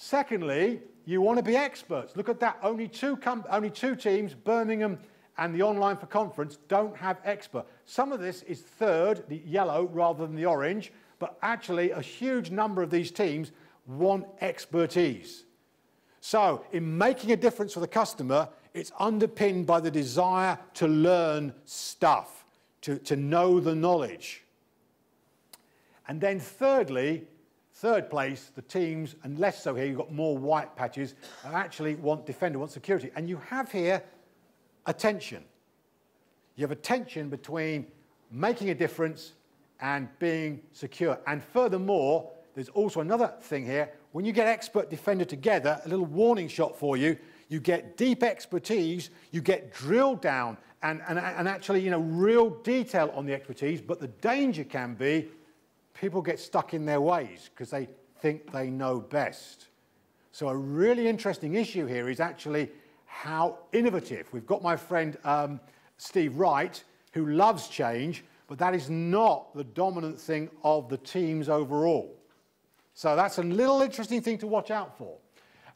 Secondly, you want to be experts. Look at that. Only two teams, Birmingham and the Online for Conference, don't have expert. Some of this is third, the yellow rather than the orange, but actually a huge number of these teams want expertise. So in making a difference for the customer, it's underpinned by the desire to learn stuff, to know the knowledge. And then thirdly, third place, the teams, and less so here, you've got more white patches, actually want defender, want security. And you have here a tension. You have a tension between making a difference and being secure. And furthermore, there's also another thing here. When you get expert defender together, a little warning shot for you, you get deep expertise, you get drilled down and actually, you know, real detail on the expertise, but the danger can be people get stuck in their ways because they think they know best. So a really interesting issue here is actually how innovative. We've got my friend Steve Wright, who loves change, but that is not the dominant thing of the teams overall. So that's a little interesting thing to watch out for.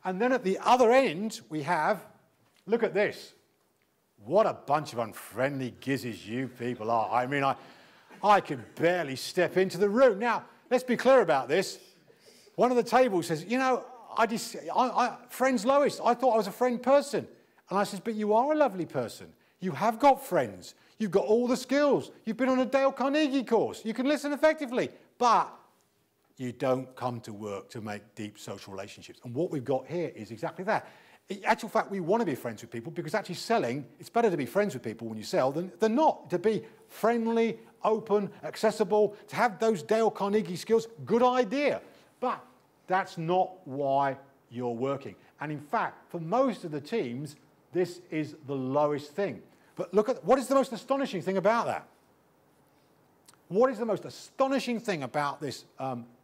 And then at the other end, we have, look at this. What a bunch of unfriendly gizzes you people are. I mean, I can barely step into the room. Now, let's be clear about this. One of the tables says, you know, friends Lois, I thought I was a friend person. And I says, but you are a lovely person. You have got friends. You've got all the skills. You've been on a Dale Carnegie course. You can listen effectively. But you don't come to work to make deep social relationships. And what we've got here is exactly that. In actual fact, we want to be friends with people because actually selling, it's better to be friends with people when you sell than not. To be friendly, open, accessible, to have those Dale Carnegie skills, good idea. But that's not why you're working. And in fact, for most of the teams, this is the lowest thing. But look at, what is the most astonishing thing about that? What is the most astonishing thing about this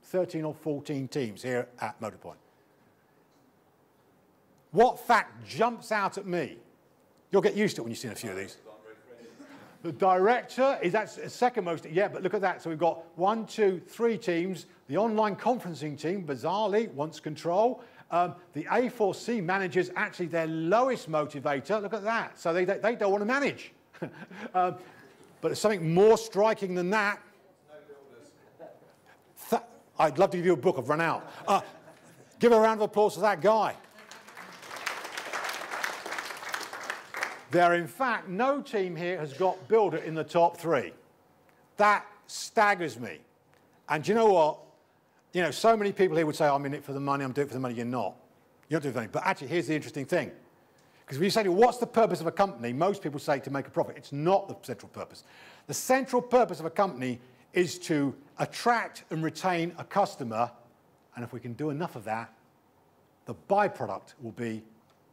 13 or 14 teams here at Motorpoint? What fact jumps out at me? You'll get used to it when you see a few of these. The director is that's second most, yeah, but look at that. So we've got 1, 2, 3 teams. The online conferencing team, bizarrely, wants control. The A4C managers, actually their lowest motivator, look at that. So they don't want to manage. But there's something more striking than that. I'd love to give you a book, I've run out. Give a round of applause to that guy. There, in fact, no team here has got builder in the top 3. That staggers me. And do you know what? You know, so many people here would say, I'm in it for the money, I'm doing it for the money. You're not. You're not doing it for the money. But actually, here's the interesting thing. Because when you say, what's the purpose of a company? Most people say to make a profit. It's not the central purpose. The central purpose of a company is to attract and retain a customer. And if we can do enough of that, the byproduct will be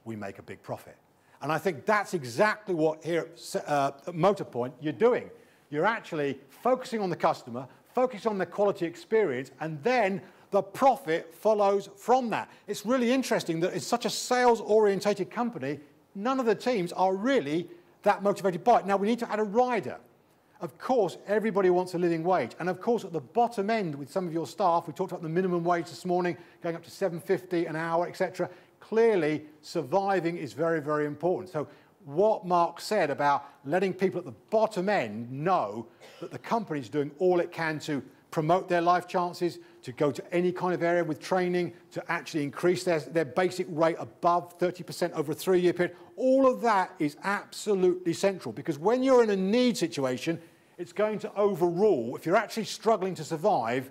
we make a big profit. And I think that's exactly what here at Motorpoint you're doing. You're actually focusing on the customer, focusing on the quality experience, and then the profit follows from that. It's really interesting that it's such a sales-orientated company, none of the teams are really that motivated by it. Now, we need to add a rider. Of course, everybody wants a living wage. And of course, at the bottom end with some of your staff, we talked about the minimum wage this morning, going up to $7.50 an hour, etc. Clearly, surviving is very, very important. So what Mark said about letting people at the bottom end know that the company is doing all it can to promote their life chances, to go to any kind of area with training, to actually increase their basic rate above 30% over a 3-year period, all of that is absolutely central. Because when you're in a need situation, it's going to overrule. If you're actually struggling to survive,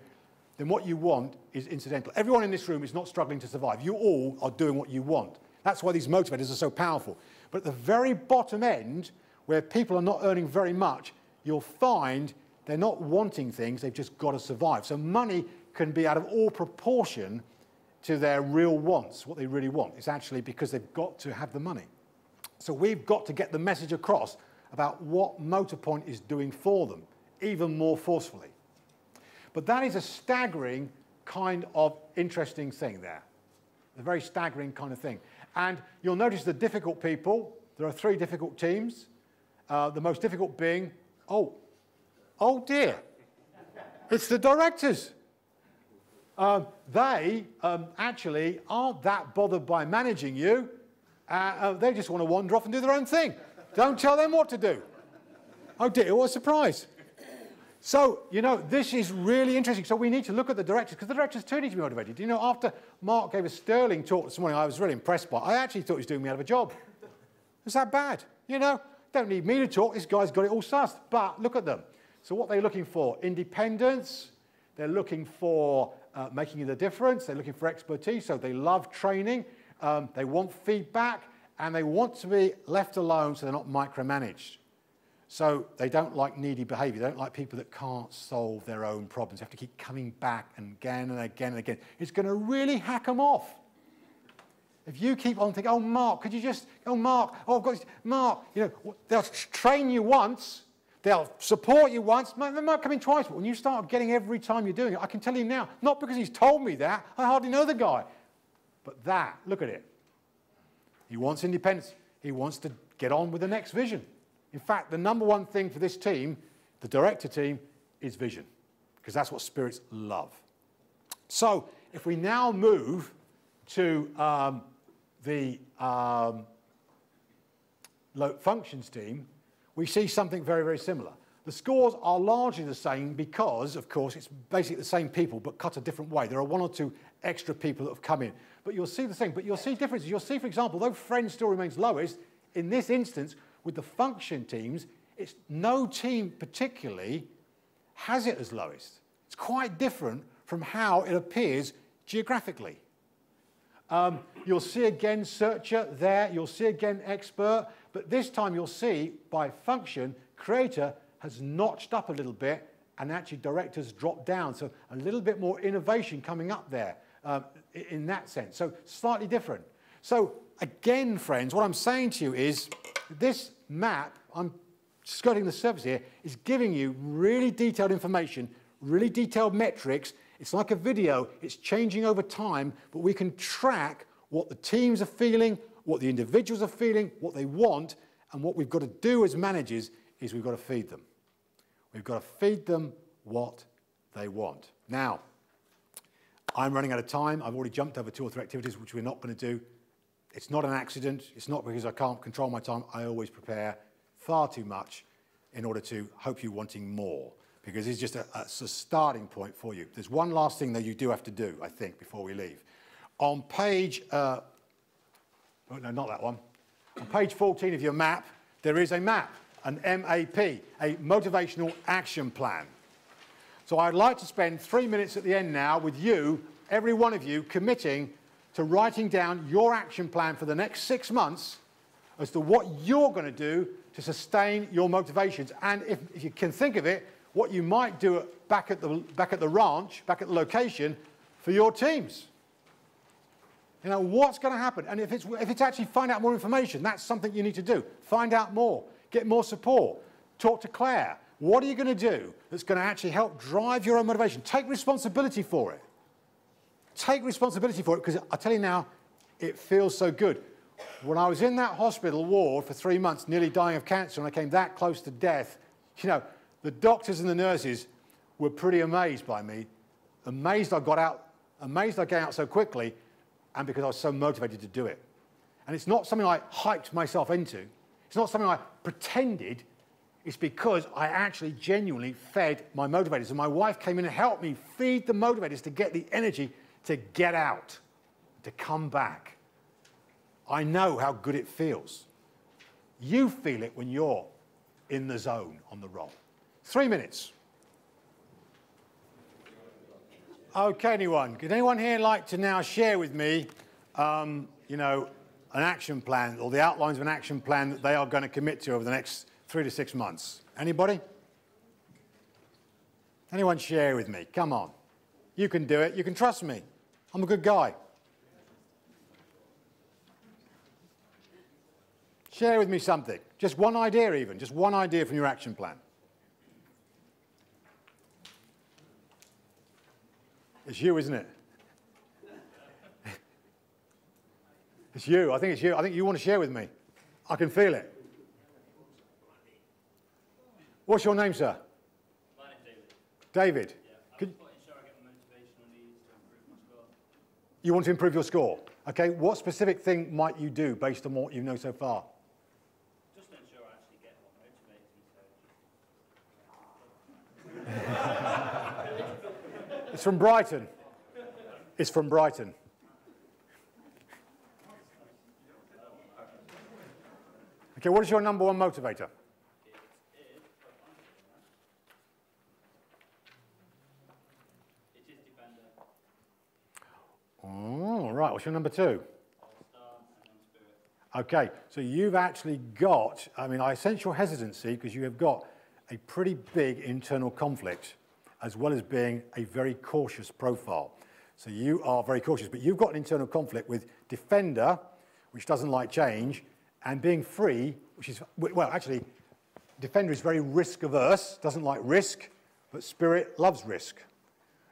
then what you want is incidental. Everyone in this room is not struggling to survive. You all are doing what you want. That's why these motivators are so powerful. But at the very bottom end, where people are not earning very much, you'll find they're not wanting things, they've just got to survive. So money can be out of all proportion to their real wants, what they really want. It's actually because they've got to have the money. So we've got to get the message across about what Motorpoint is doing for them, even more forcefully. But that is a staggering kind of interesting thing there. A very staggering kind of thing. And you'll notice the difficult people, there are 3 difficult teams. The most difficult being, oh dear, it's the directors. They actually aren't that bothered by managing you. They just want to wander off and do their own thing. Don't tell them what to do. Oh dear, what a surprise. So, you know, this is really interesting. So we need to look at the directors, because the directors too need to be motivated. You know, after Mark gave a sterling talk this morning, I was really impressed by it. I actually thought he was doing me out of a job. Is that bad? You know, don't need me to talk. This guy's got it all sussed. But look at them. So what they're looking for, independence. They're looking for making the difference. They're looking for expertise. So they love training. They want feedback. And they want to be left alone so they're not micromanaged. So they don't like needy behaviour. They don't like people that can't solve their own problems. They have to keep coming back and again and again and again. It's going to really hack them off. If you keep on thinking, oh, Mark, could you just, oh, Mark, oh, I've got this, Mark, you know, they'll train you once, they'll support you once, they might come in twice, but when you start getting every time you're doing it, I can tell you now, not because he's told me that, I hardly know the guy, but that, look at it. He wants independence. He wants to get on with the next vision. In fact, the number one thing for this team, the director team, is vision, because that's what spirits love. So if we now move to the functions team, we see something very, very similar. The scores are largely the same because, of course, it's basically the same people, but cut a different way. There are one or two extra people that have come in. But you'll see the same. But you'll see differences. You'll see, for example, though Friends still remains lowest, in this instance, with the function teams, it's no team particularly has it as lowest. It's quite different from how it appears geographically. You'll see again searcher there, you'll see again expert, but this time you'll see by function, creator has notched up a little bit and actually directors dropped down. So a little bit more innovation coming up there in that sense. So slightly different. So again, friends, what I'm saying to you is this map, I'm skirting the surface here, is giving you really detailed information, really detailed metrics. It's like a video, it's changing over time, but we can track what the teams are feeling, what the individuals are feeling, what they want, and what we've got to do as managers is we've got to feed them. We've got to feed them what they want. Now, I'm running out of time. I've already jumped over 2 or 3 activities, which we're not going to do. It's not an accident. It's not because I can't control my time. I always prepare far too much in order to hope you're wanting more, because it's just a starting point for you. There's one last thing that you do have to do, I think, before we leave. On page, oh no, not that one. On page 14 of your map, there is a map, an MAP, a Motivational Action Plan. So I'd like to spend 3 minutes at the end now with you, every one of you, committing to writing down your action plan for the next 6 months as to what you're going to do to sustain your motivations. And if you can think of it, what you might do back at the ranch, back at the location, for your teams. You know, what's going to happen? And if it's actually find out more information, that's something you need to do. Find out more. Get more support. Talk to Claire. What are you going to do that's going to actually help drive your own motivation? Take responsibility for it. Take responsibility for it, because I tell you now, it feels so good. When I was in that hospital ward for 3 months, nearly dying of cancer, and I came that close to death, you know, the doctors and the nurses were pretty amazed by me, amazed I got out, amazed I got out so quickly, and because I was so motivated to do it. And it's not something I hyped myself into. It's not something I pretended. It's because I actually genuinely fed my motivators. And my wife came in and helped me feed the motivators to get the energy to get out, to come back. I know how good it feels. You feel it when you're in the zone on the roll. 3 minutes. Okay, anyone? Could anyone here like to now share with me, you know, an action plan or the outlines of an action plan that they are going to commit to over the next 3 to 6 months? Anybody? Anyone share with me? Come on. You can do it. You can trust me. I'm a good guy. Share with me something. Just one idea even. Just one idea from your action plan. It's you, isn't it? It's you. I think it's you. I think you want to share with me. I can feel it. What's your name, sir? My name's David. David. Yeah. I'm quite sure I get my motivation on these to You want to improve your score. Okay, what specific thing might you do based on what you know so far? Just to ensure I actually get what motivates me. It's from Brighton. It's from Brighton. Okay, what is your number one motivator? It is defender. Oh, right. What's your number two? Okay, so you've actually got, I mean, I sense your hesitancy because you have got a pretty big internal conflict as well as being a very cautious profile. So you are very cautious, but you've got an internal conflict with defender, which doesn't like change, and being free, which is, well, actually, defender is very risk averse, doesn't like risk, but spirit loves risk.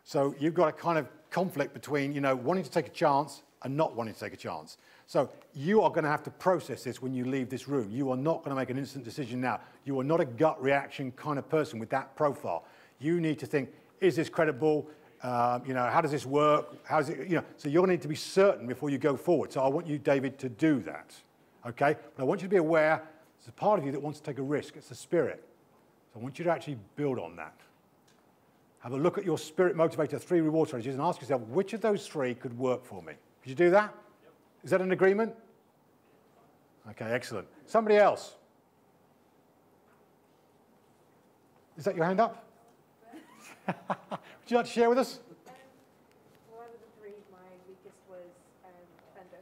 So you've got a kind of conflict between, you know, wanting to take a chance and not wanting to take a chance. So you are going to have to process this when you leave this room. You are not going to make an instant decision now. You are not a gut reaction kind of person with that profile. You need to think, is this credible? You know, how does this work? How does it, you know, so you're going to need to be certain before you go forward. So I want you, David, to do that. Okay? But I want you to be aware there's a part of you that wants to take a risk. It's the spirit. So I want you to actually build on that. Have a look at your spirit motivator 3 reward strategies and ask yourself, which of those 3 could work for me? Could you do that? Yep. Is that an agreement? Okay, excellent. Somebody else? Is that your hand up? Would you like to share with us? Well, out of the 3, my weakest was defender.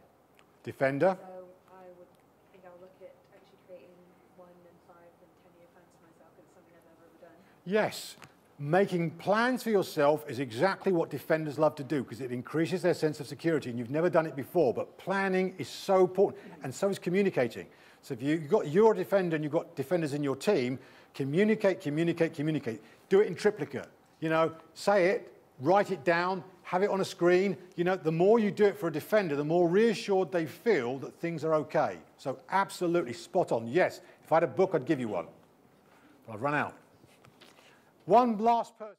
Defender. So I would think I'll look at actually creating 1 and 5 and 10-year plans for myself because it's something I've never ever done. Yes. Making plans for yourself is exactly what defenders love to do because it increases their sense of security, and you've never done it before, but planning is so important, and so is communicating. So if you've got your defender and you've got defenders in your team, communicate, communicate, communicate. Do it in triplicate. You know, say it, write it down, have it on a screen. You know, the more you do it for a defender, the more reassured they feel that things are okay. So absolutely spot on. Yes, if I had a book, I'd give you one. But I've run out. One last person.